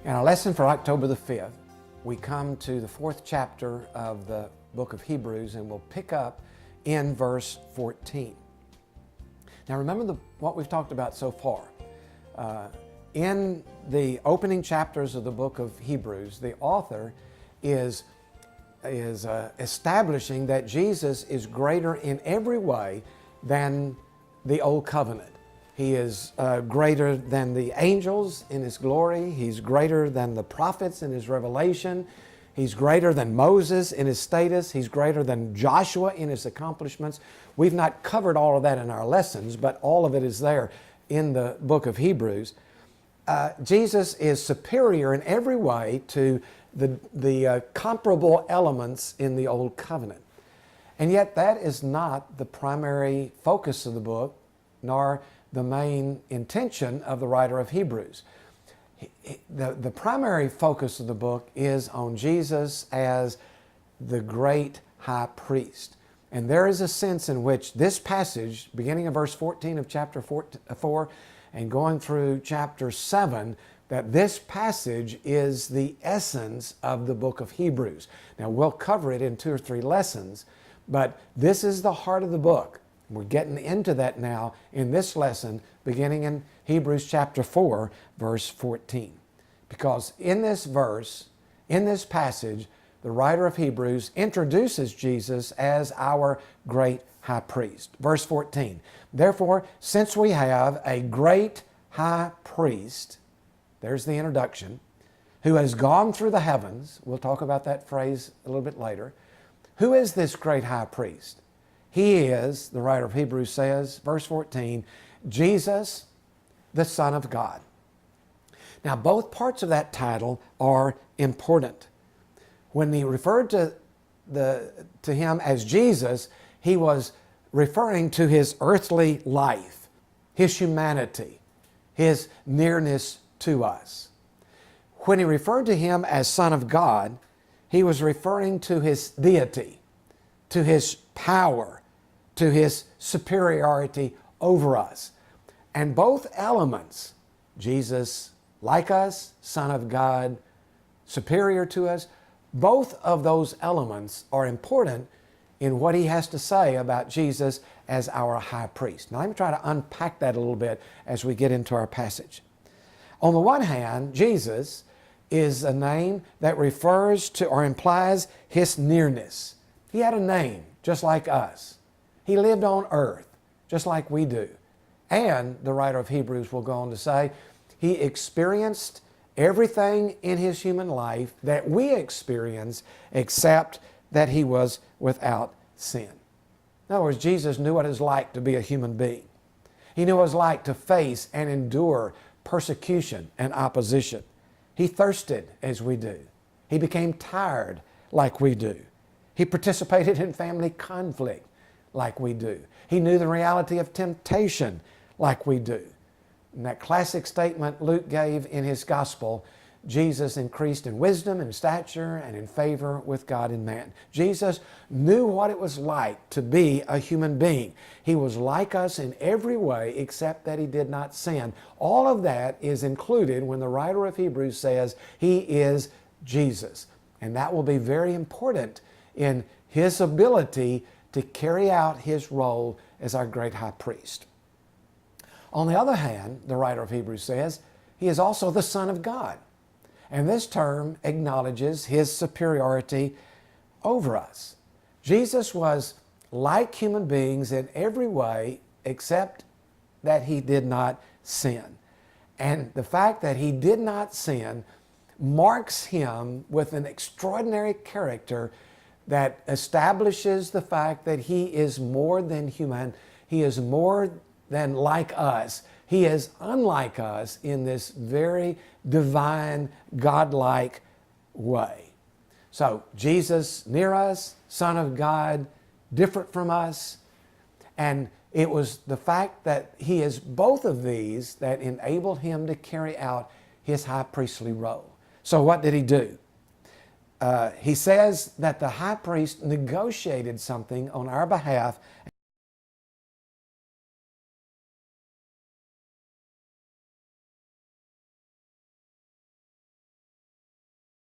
In our lesson for October the 5th, we come to the 4th chapter of the book of Hebrews, and we'll pick up in verse 14. Now remember what we've talked about so far. In the opening chapters of the book of Hebrews, the author is establishing that Jesus is greater in every way than the Old Covenant. He is greater than the angels in His glory. He's greater than the prophets in His revelation. He's greater than Moses in his status. He's greater than Joshua in his accomplishments. We've not covered all of that in our lessons, but all of it is there in the book of Hebrews. Jesus is superior in every way to the comparable elements in the Old Covenant. And yet that is not the primary focus of the book, nor the main intention of the writer of Hebrews. The primary focus of the book is on Jesus as the great high priest. And there is a sense in which this passage, beginning of verse 14 of chapter 4 and going through chapter 7, that this passage is the essence of the book of Hebrews. Now we'll cover it in 2 or 3 lessons, but this is the heart of the book. We're getting into that now in this lesson, beginning in Hebrews chapter 4, verse 14. Because in this verse, in this passage, the writer of Hebrews introduces Jesus as our great high priest. Verse 14, therefore, since we have a great high priest, there's the introduction, who has gone through the heavens, we'll talk about that phrase a little bit later. Who is this great high priest? He is, the writer of Hebrews says, verse 14, Jesus, the Son of God. Now, both parts of that title are important. When he referred to him as Jesus, he was referring to his earthly life, his humanity, his nearness to us. When he referred to him as Son of God, he was referring to his deity, to his power, to his superiority over us. And both elements, Jesus like us, Son of God, superior to us, both of those elements are important in what he has to say about Jesus as our high priest. Now let me try to unpack that a little bit as we get into our passage. On the one hand, Jesus is a name that refers to or implies his nearness. He had a name just like us. He lived on earth just like we do. And the writer of Hebrews will go on to say, he experienced everything in his human life that we experience, except that he was without sin. In other words, Jesus knew what it was like to be a human being. He knew what it was like to face and endure persecution and opposition. He thirsted as we do. He became tired like we do. He participated in family conflict like we do. He knew the reality of temptation like we do. In that classic statement Luke gave in his gospel, Jesus increased in wisdom and stature and in favor with God and man. Jesus knew what it was like to be a human being. He was like us in every way except that he did not sin. All of that is included when the writer of Hebrews says he is Jesus. And that will be very important in his ability to carry out his role as our great high priest. On the other hand, the writer of Hebrews says, he is also the Son of God. And this term acknowledges his superiority over us. Jesus was like human beings in every way except that he did not sin. And the fact that he did not sin marks him with an extraordinary character that establishes the fact that he is more than human. He is more than like us. He is unlike us in this very divine, godlike way. So Jesus near us, Son of God, different from us. And it was the fact that he is both of these that enabled him to carry out his high priestly role. So what did he do? He says that the high priest negotiated something on our behalf